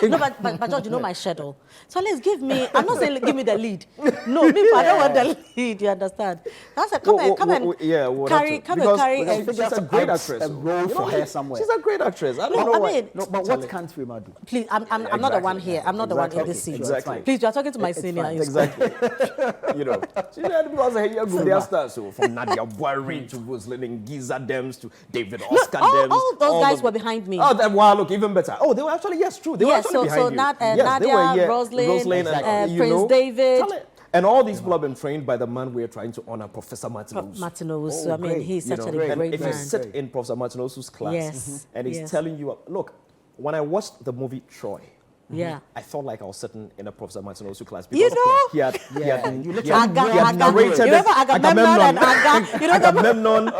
No, but George, you know my schedule. So let's give me, I'm not saying give me the lead. No, me, I don't want the lead, you understand? That's a, come and yeah, we'll carry, have to. come Because and carry. she's a- a great actress. A role for her somewhere. She's a great actress. I don't No, know I why. mean- No, but what can't Frema do? Please, I'm not the one Exactly. here. I'm not the one in Exactly. this scene. Exactly. Please, you are talking to my It's senior. fine. in school. Exactly. You know, she had because here good their stars. So from Nadia Boire to Rosalind Giza Dems to David Oscar Dems. All those guys the- were behind me. Oh, that wow, look even better. Oh, they were actually true. They were Yes, actually so behind you. Nadia, Yes, they were here. Rosalind, and you Prince know, David. talent. And all these people have been trained by the man we're trying to honor, Professor Martinus. Martinus. Oh, I mean, great. he's You such know, a and great if you man. sit in Professor Martinus's class Yes, and he's yes. telling you, look, when I watched the movie Troy, Yeah. I felt like I was sitting in a Professor Martinus class You because know? he had You he literally had Aga. narrated You remember it. Agamemnon and Aga? You know the Agamemnon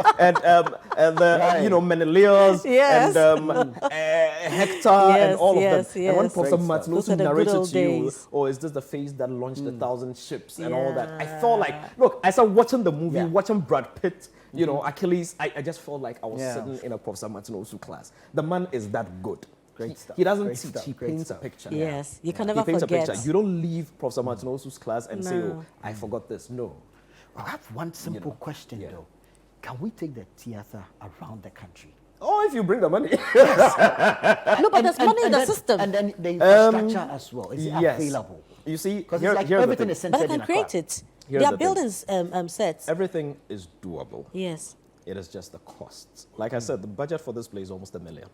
and the Right. you know Menelaus Yes. and Hector and Yes, all of yes, them. And when yes. Professor Great stuff. Martinus Those are the good narrated old to you, days. oh, is this the face that launched 1,000 ships and all that? I Yeah. felt like, look, as I'm watching the movie, Yeah. watching Brad Pitt, you know, Achilles, I just felt like I was Yeah. sitting in a Professor Martinus class. The man is that good. Great He- stuff. He doesn't Great teach, stuff. he Great paints stuff. a picture. Yes, you can He never paints forget. a picture. You don't leave Professor Martinus' class and say, No. oh, I forgot this. No. I have one simple question though. Can we take the theatre around the country? Oh, if you bring the money. No, but there's money in the then, system. And then the infrastructure as well. Is it yes. available? You see, Because here- it's like here's the everything thing. is But centered they in can Accra. create it. Here's There are the thing. buildings sets. Everything is doable. Yes. It is just the costs. Like I said, the budget for this play is almost $1 million.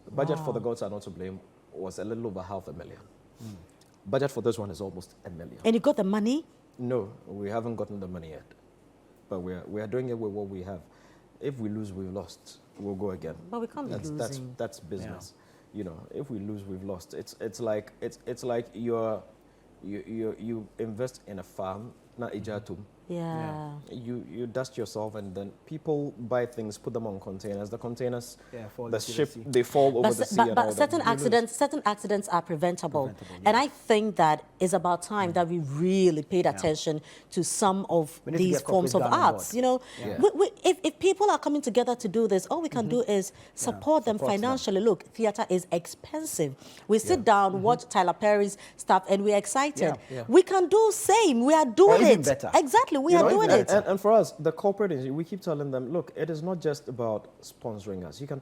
The budget for The Gods Are Not to Blame was a little over $500,000. Budget for this one is almost $1 million. And you got the money? No, we haven't gotten the money yet. But we are doing it with what we have. If we lose, we've lost. We'll go again. But we can't be losing. That's business. You know, if we lose, we've lost. It's like you invest in a farm, not ijatum. Yeah. You dust yourself, and then people buy things, put them on containers. The containers, fall the into the ship, sea. they fall over the sea. and all But certain that. You lose. certain accidents are preventable. And I think that it's about time that we really paid attention to some of We need to these get forms of corporate down on arts. board. You know, Yeah. if people are coming together to do this, all we can do is support them support them. financially. Look, theater is expensive. We sit down, watch Tyler Perry's stuff, and we're excited. Yeah. We can do same. We are doing even it. better. Exactly, we You are know, doing and, it. And for us, the corporate industry, we keep telling them, look, it is not just about sponsoring us. You can,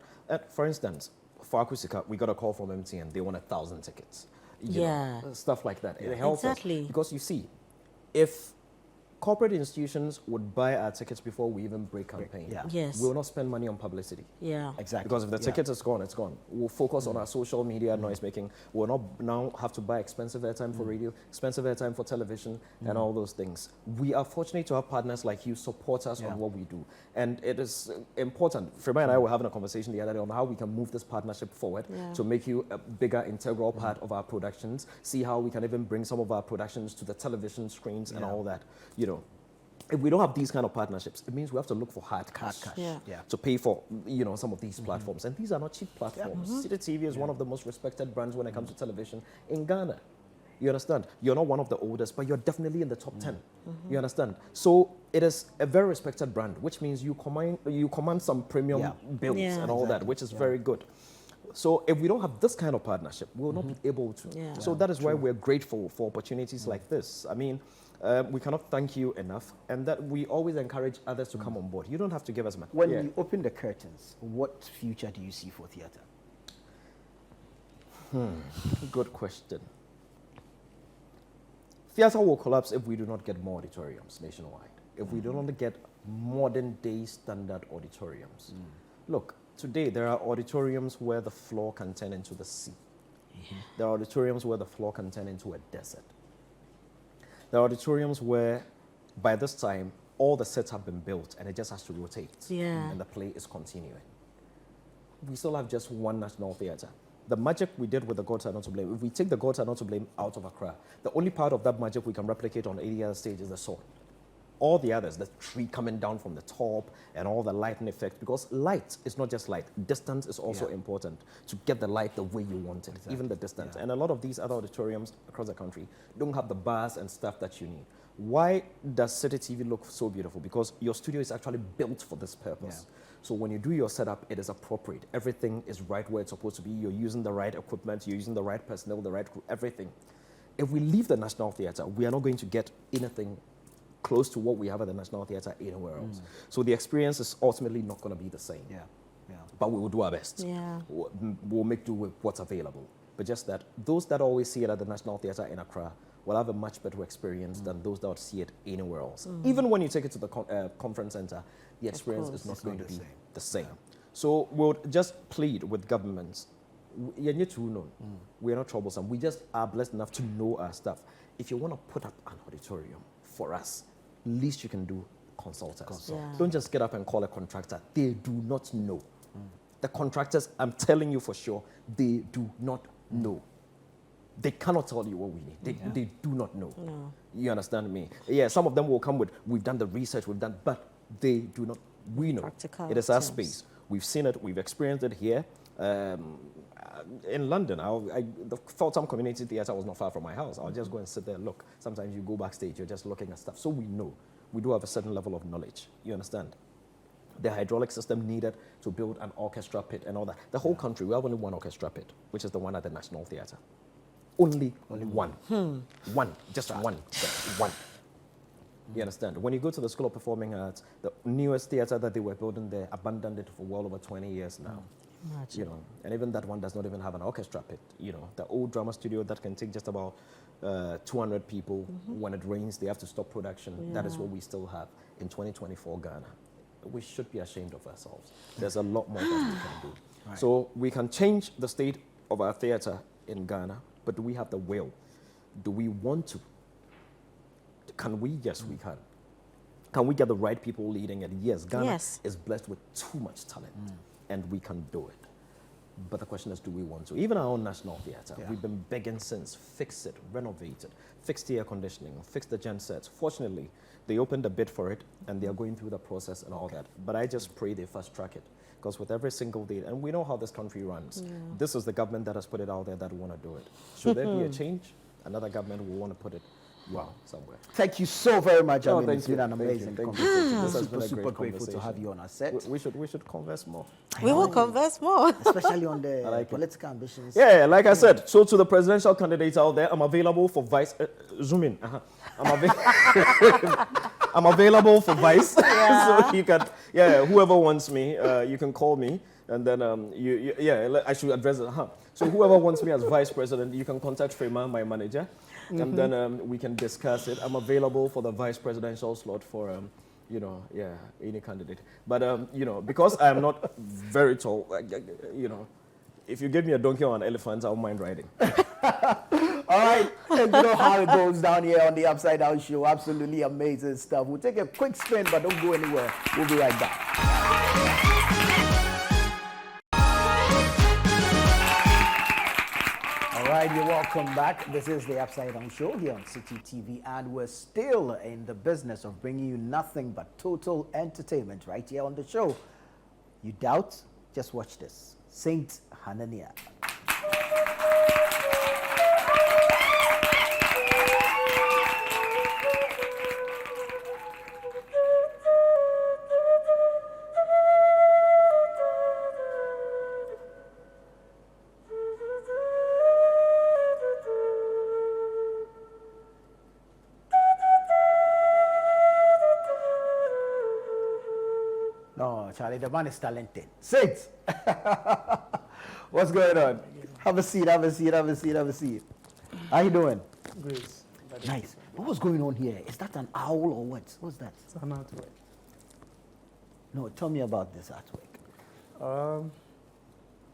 for instance, for Akusika, we got a call from MTN. They want 1,000 tickets. You Yeah. know, stuff like that. It helps Exactly. us. Because you see, if corporate institutions would buy our tickets before we even break campaign, Yeah. Yes. we will not spend money on publicity. Yeah. Exactly. Because if the Yeah. ticket is gone, it's gone. We'll focus on our social media noise making. We'll not now have to buy expensive airtime for radio, expensive airtime for television, and all those things. We are fortunate to have partners like you support us Yeah. on what we do. And it is important. Frema and I were having a conversation the other day on how we can move this partnership forward Yeah. to make you a bigger integral part of our productions, see how we can even bring some of our productions to the television screens and all that. You know, if we don't have these kind of partnerships, it means we have to look for hard cash, Yeah. Yeah. to pay for, you know, some of these platforms. And these are not cheap platforms. City TV is one of the most respected brands when it comes to television in Ghana. You understand? You're not one of the oldest, but you're definitely in the top 10. You understand? So it is a very respected brand, which means you command some premium Yeah. bills Yeah. and all that, which is very good. So if we don't have this kind of partnership, we will not be able to. Yeah. So that is why we're grateful for opportunities like this. I mean, we cannot thank you enough, and that we always encourage others to come on board. You don't have to give us money. When Yeah. you open the curtains, what future do you see for theatre? Good question. Theatre will collapse if we do not get more auditoriums nationwide. If we do not get modern day standard auditoriums. Look, today there are auditoriums where the floor can turn into the sea. There are auditoriums where the floor can turn into a desert. There are auditoriums where by this time all the sets have been built and it just has to rotate. Yeah. And the play is continuing. We still have just one national theatre. The magic we did with the Gods Are Not to Blame, if we take the Gods Are Not to Blame out of Accra, the only part of that magic we can replicate on any other stage is the sword. All the others, the tree coming down from the top and all the lighting effects, because light is not just light. Distance is also important to get the light the way you want it, even the distance. And a lot of these other auditoriums across the country don't have the bars and stuff that you need. Why does City TV look so beautiful? Because your studio is actually built for this purpose. So when you do your setup, it is appropriate. Everything is right where it's supposed to be. You're using the right equipment, you're using the right personnel, the right crew, everything. If we leave the National Theatre, we are not going to get anything close to what we have at the National Theatre anywhere else. So the experience is ultimately not going to be the same. But we will do our best. We'll make do with what's available. But just that, those that always see it at the National Theatre in Accra will have a much better experience than those that would see it anywhere else. Even when you take it to the conference center, the experience is not going to be the same. So we'll just plead with governments. We are not troublesome. We just are blessed enough to know our stuff. If you want to put up an auditorium for us, least you can do, consult us. Don't just get up and call a contractor. They do not know. The contractors, I'm telling you for sure, they do not know. They cannot tell you what we need. They do not know. You understand me? Yeah, some of them will come with, we've done the research, we've done, but they do not, we know. Practical it is our terms. space. We've seen it, we've experienced it here. In London, the Feltham Community Theatre was not far from my house. I'll just go and sit there and look. Sometimes you go backstage, you're just looking at stuff. So we know. We do have a certain level of knowledge. You understand? The hydraulic system needed to build an orchestra pit and all that. The whole country, we have only one orchestra pit, which is the one at the National Theatre. Only one. One. Just one. Just one. You understand? When you go to the School of Performing Arts, the newest theatre that they were building there abandoned it for well over 20 years now. You know, and even that one does not even have an orchestra pit. You know, the old drama studio that can take just about 200 people. When it rains, they have to stop production. That is what we still have in 2024 Ghana. We should be ashamed of ourselves. There's a lot more that we can do. So we can change the state of our theatre in Ghana, but do we have the will? Do we want to? Can we? Yes, we can. Can we get the right people leading it? Yes, Ghana is blessed with too much talent, and we can do it. But the question is, do we want to? Even our own National Theatre, we've been begging since, fix it, renovate it, fix the air conditioning, fix the gen sets. Fortunately, they opened a bid for it, and they are going through the process and all that. But I just pray they fast track it, because with every single day, and we know how this country runs, this is the government that has put it out there that want to do it. Should there be a change, another government will want to put it somewhere. Thank you so very much. Oh, I mean, it's been an amazing conversation. This has Super, been a super great grateful to have you on our set. We should converse more. We will converse more. Especially on the like political ambitions. Yeah, like I said, so to the presidential candidates out there, I'm available for vice. Zoom in. I'm available for vice. So you can, whoever wants me, you can call me. And then, I should address it. So whoever wants me as vice president, you can contact Frema, my manager. And then we can discuss it. I'm available for the vice presidential slot for, any candidate. But, because I'm not very tall, if you give me a donkey or an elephant, I won't mind riding. All right, and you know how it goes down here on the Upside Down Show. Absolutely amazing stuff. We'll take a quick spin, but don't go anywhere. We'll be right back. All right, you're welcome back. This is the Upside Down Show here on City TV, and we're still in the business of bringing you nothing but total entertainment right here on the show. You doubt? Just watch this. Saint Hanania. No, Charlie, the man is talented. Saint! What's going on? Have a seat, have a seat, have a seat, have a seat. How you doing? Grace. Nice. What was going on here? Is that an owl or what? What's that? It's an artwork. No, tell me about this artwork.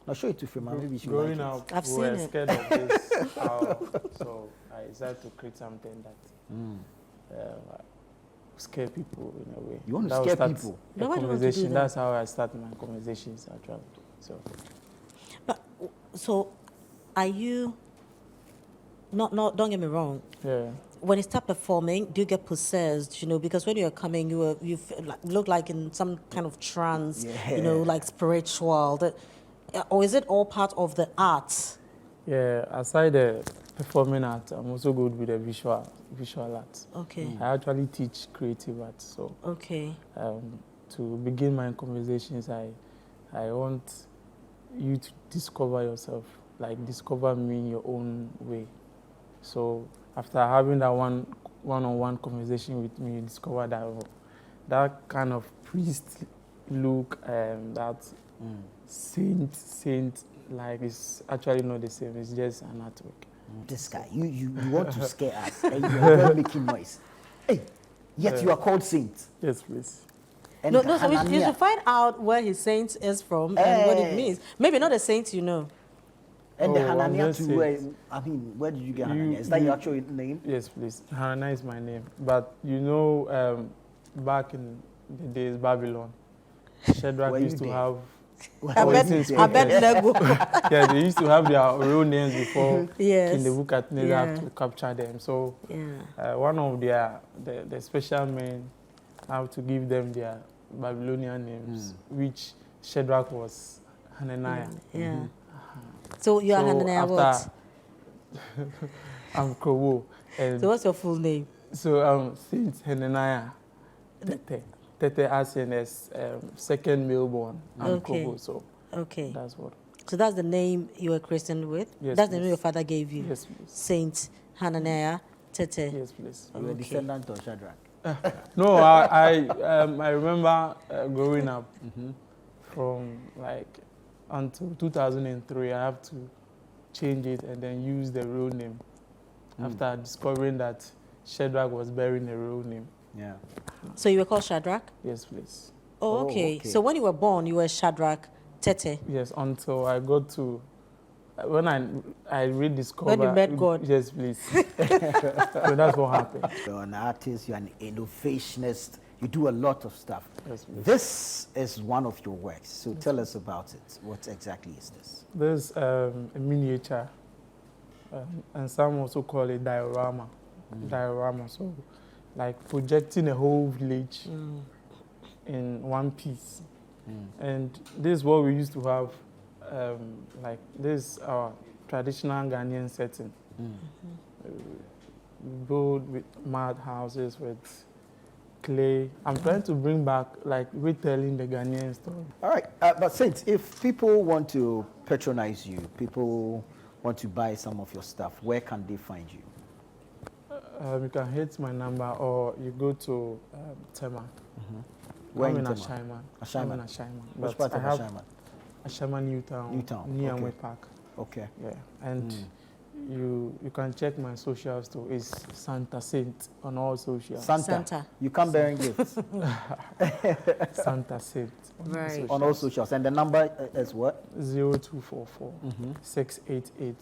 I'll show it to Frima. Maybe she Growing like up, I've we were seen it. scared of this. So I decided to create something that scare people in a way. You want to That will scare start people? a No, why do you want to do conversation. that? That's how I start my conversations actually. So But so, are you? Not. Don't get me wrong. yeah. When you start performing, do you get possessed? You know, because when you're coming, you look like in some kind of trance. You know, Yeah. like spiritual. Or is it all part of the art? Yeah, aside the performing art, I'm also good with the visual art. Okay. I actually teach creative art, so Okay. to begin my conversations, I want you to discover yourself, like discover me in your own way. So after having that one-on-one conversation with me, you discover that kind of priest look, that saint, like it's actually not the same. It's just an artwork. This guy, you want to scare us, and you are not making noise. Hey, yet you are called Saint. Yes, please. And No, so you Hanania. should find out where his saint is from and what it Eh. means. Maybe not the saint you know. And the Oh, I'm Hanania just too. Saint. Where did you get You- Hanania? Is that you- your actual name? Yes, please. Hanania is my name. But you know, back in the days, Babylon, Shadrach Were you used to there? have. I bet, since I bet Lego. Yeah, they used to have their real names before Yes. King Nebuchadnezzar Yeah. to capture them. So Yeah. one of the special men have to give them their Babylonian names, which Shadrach was Hananiah. Yeah. So you are Hanania what? I'm Quaye. And So what's your full name? so Saint Hanania, Tete as in as second maleborn. I'm Okay. Quaye, so Okay. that's what. So that's the name you were christened with? Yes, That's the name please. your father gave you? Yes, please. Saint Hananiah Tete. Yes, please. You are a Okay. descendant of Shadrach. No, I remember growing up from like until 2003. I have to change it and then use the real name after discovering that Shadrach was bearing a real name. Yeah. So you were called Shadrach? Yes, please. Oh, Oh, okay. okay. So when you were born, you were Shadrach Tete. Yes, until I got to when I rediscovered. When you met God. Yes, please. So that's what happened. You're an artist, you're an innovationist, you do a lot of stuff. Yes, please. This is one of your works, so tell us about it. What exactly is this? There's a miniature, and some also call it diorama. Diorama, so like projecting a whole village in one piece. And this is what we used to have, like this our traditional Ghanaian setting. We build with mud houses with clay. I'm trying to bring back like retelling the Ghanaian story. All right, but Saint, if people want to patronize you, people want to buy some of your stuff, where can they find you? You can hit my number or you go to Tema. Where I'm in in Tema? Ashaiman. Ashaiman. I'm in Ashaiman. Which But part I of have Ashaiman? Ashaiman Newtown. Newtown, Near okay. Amway Park. Okay. Yeah. And you can check my socials too. It's Santa Saint on all socials. Santa. You come bearing gifts Santa Saint. On all Right. socials. on all socials. And the number is what? 0244 688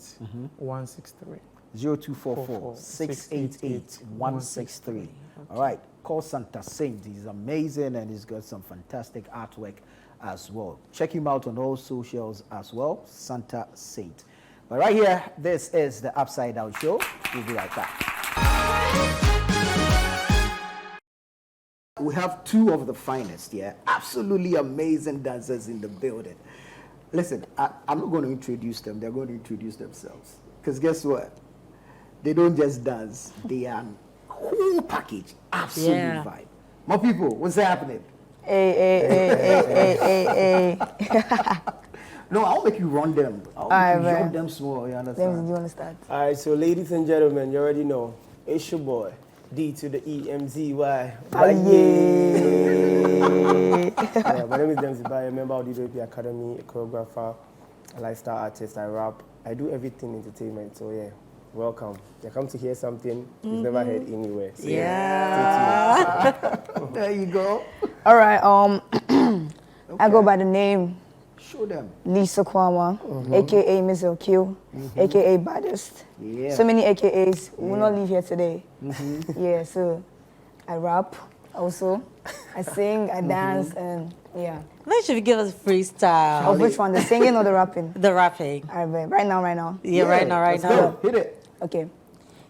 163. 0244 688 163. All right, call Santa Saint. He's amazing and he's got some fantastic artwork as well. Check him out on all socials as well, Santa Saint. But right here, this is the Upside Down Show. We'll be right back. We have two of the finest, yeah, absolutely amazing dancers in the building. Listen, I'm not going to introduce them. They're going to introduce themselves. Because guess what? They don't just dance. They are whole package. Absolute Yeah. vibe. My people, what's happening? Hey. No, I'll make you run them. I'll Alright, make you man. run them small, you James, do understand? you want to start? All right, so ladies and gentlemen, you already know. It's your boy, D to the EMZY. Yeah, my name is James Ibai, a member of the DWP Academy, a choreographer, a lifestyle artist, I rap. I do everything entertainment, so yeah, welcome. You come to hear something you've never heard anywhere. So Yeah. There you go. All right. I go by the name Show them. Lisa Kwama, aka Miss LQ, aka Baddest. Yeah. So many AKAs. We will not leave here today. Yeah. So I rap also. I sing. I dance, and yeah. Maybe should give us a freestyle. Of which one? The singing or the rapping? The rapping. All right, right now. Yeah, right now. Let's go. Hit it. Okay.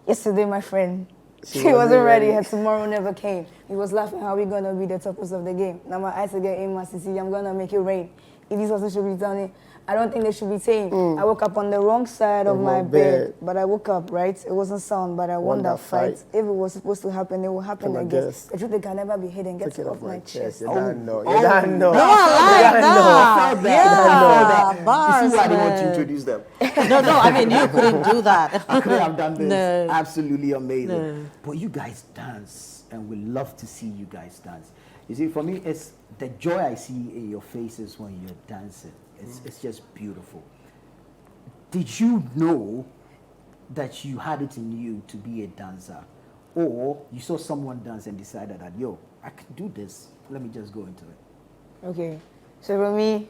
Yesterday, my friend, she wasn't ready. Her tomorrow never came. He was laughing how we gonna be the toppers of the game. Now my eyes are getting my CC. I'm gonna make it rain. If these also should be done, I don't think they should be tame. I woke up on the wrong side of my bed, but I woke up right. It wasn't sound, but I won that fight. If it was supposed to happen, it will happen again. The truth can never be hidden. Get it off my chest. You don't know. You don't know. No, I like that. Yeah, bars. You see why I didn't want to introduce them. No, I mean, you couldn't do that. I could have done this. No. Absolutely amazing. No. But you guys dance, and we love to see you guys dance. You see, for me, it's the joy I see in your faces when you're dancing. It's just beautiful. Did you know that you had it in you to be a dancer? Or you saw someone dance and decided that, yo, I can do this. Let me just go into it. Okay. So for me,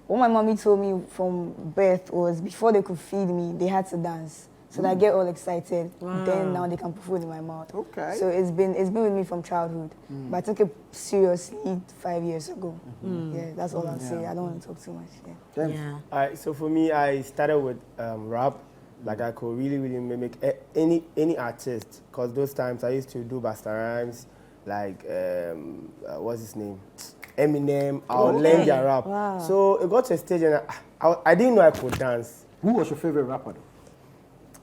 what my mommy told me from birth was before they could feed me, they had to dance. So that I get all excited. Then now they can put food in my mouth. Okay. So it's been with me from childhood. But I took it seriously 5 years ago. Yeah, that's all I'll say. I don't want to talk too much. Yeah. Yeah. All right, so for me, I started with rap. Like I could really mimic any artist. Because those times I used to do Busta Rhymes, like, what's his name? Eminem. I'll learn their rap. Wow. So it got to a stage and I didn't know I could dance. Who was your favorite rapper though?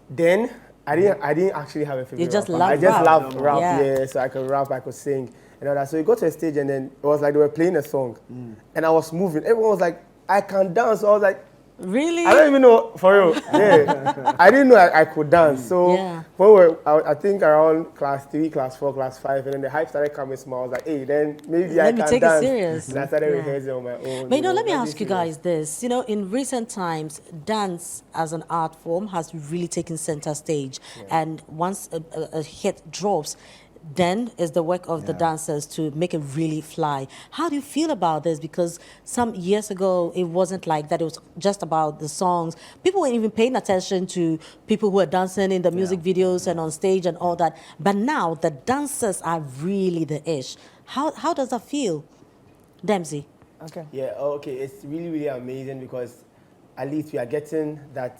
Then I didn't actually have a favorite. You just rapper. love I just rap. loved rap, Yeah. yeah. So I could rap, I could sing, and all that. So it got to a stage, and then it was like they were playing a song, and I was moving. Everyone was like, "I can dance." So I was like, Really? I don't even know, for real. Yeah, I didn't know I could dance. So Yeah. when we were, I think around class 3, class 4, class 5, and then the hype started coming small. I was like, hey, then maybe I Let me can take it dance. serious. And I started Yeah. rehearsing on my own. But let me let ask you guys this. You know, in recent times, dance as an art form has really taken center stage. And once a hit drops, then is the work of the dancers to make it really fly. How do you feel about this? Because some years ago, it wasn't like that. It was just about the songs. People weren't even paying attention to people who are dancing in the music videos and on stage and all that. But now, the dancers are really the ish. How does that feel? Dempsey? Okay. Yeah, okay, it's really amazing because at least we are getting that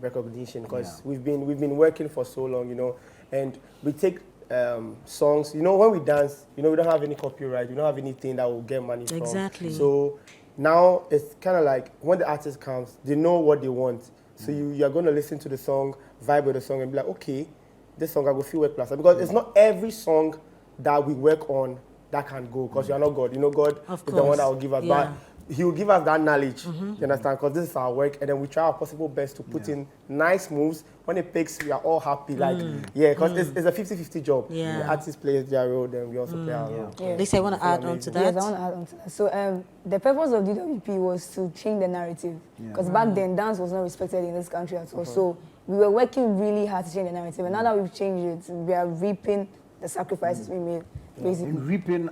recognition because we've been working for so long, you know, and we take songs, you know, when we dance, you know, we don't have any copyright, we don't have anything that will get money from. Exactly. So now it's kind of like when the artist comes, they know what they want. So you're going to listen to the song, vibe with the song, and be like, okay, this song I will feel work plus. Because it's not every song that we work on that can go, because you are not God. You know, God Of is the one course. that will give us Yeah. that. He will give us that knowledge, you understand? Because this is our work, and then we try our possible best to put in nice moves. When it picks, we are all happy. Like, yeah, because it's a 50-50 job. Yeah. The artist plays their role, then we also play our role. Yeah. Lisa, I want to add on to that. Yes, I want to add on to that. So the purpose of DWP was to change the narrative. Because back then, dance was not respected in this country at all. So we were working really hard to change the narrative. And now that we've changed it, we are reaping the sacrifices we made, basically. And reaping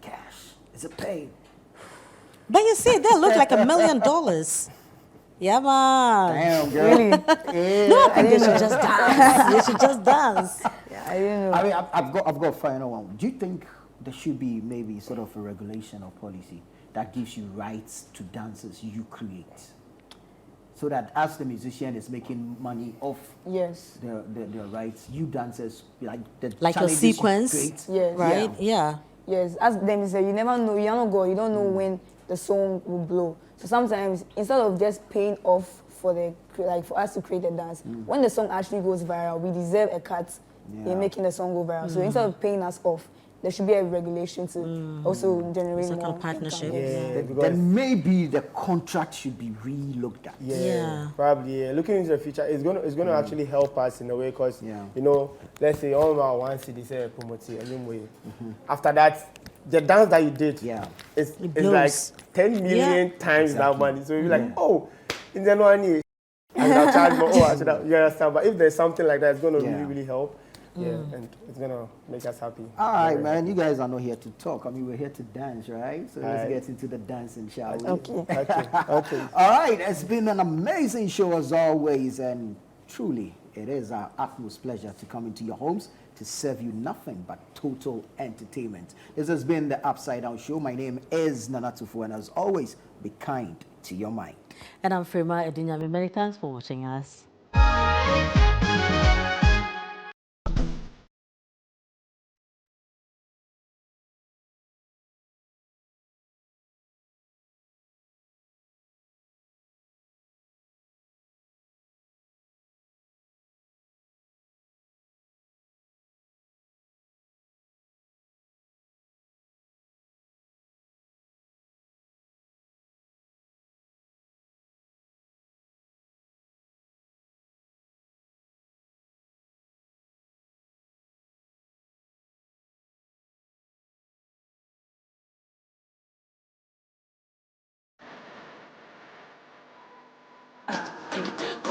cash. It's a pain. But you see, they look like $1 million. Yeah, man. Damn, girl. Really? No, I think they should just dance. They should just dance. I didn't know. I mean, I've got a final one. Do you think there should be maybe sort of a regulation or policy that gives you rights to dances you create? So that as the musician is making money off Yes. their rights, you dancers, like the Like your challenges you sequence, create, Yes. right? Yeah. Yes, as them say, you never know, you're not God, you don't know when the song will blow. So sometimes, instead of just paying off for us to create a dance, when the song actually goes viral, we deserve a cut in making the song go viral. So instead of paying us off, there should be a regulation to also generate It's like more a partnership. income. Yeah, because then maybe the contract should be re-looked at. Yeah. Probably. Yeah. Looking into the future, it's gonna actually help us in a way because you know, let's say all our one city say promote it anyway. After that, the dance that you did, it's like 10 million times that money. So you're like, oh, in the one year, and I'll charge more. Oh, I should have, you understand? But if there's something like that, it's gonna really help. Yeah, and it's gonna make us happy. All right, man. You guys are not here to talk. I mean, we're here to dance, right? So let's get into the dancing, shall we? Okay. Okay. All right. It's been an amazing show as always, and truly, it is our utmost pleasure to come into your homes to serve you nothing but total entertainment. This has been the Upside Down Show. My name is Nanatufu, and as always, be kind to your mind. And I'm Frema Edinyami. Many thanks for watching us.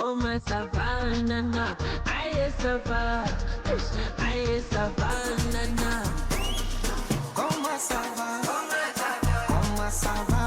Oh my savannah, I savannah. Oh my savannah, oh my savannah.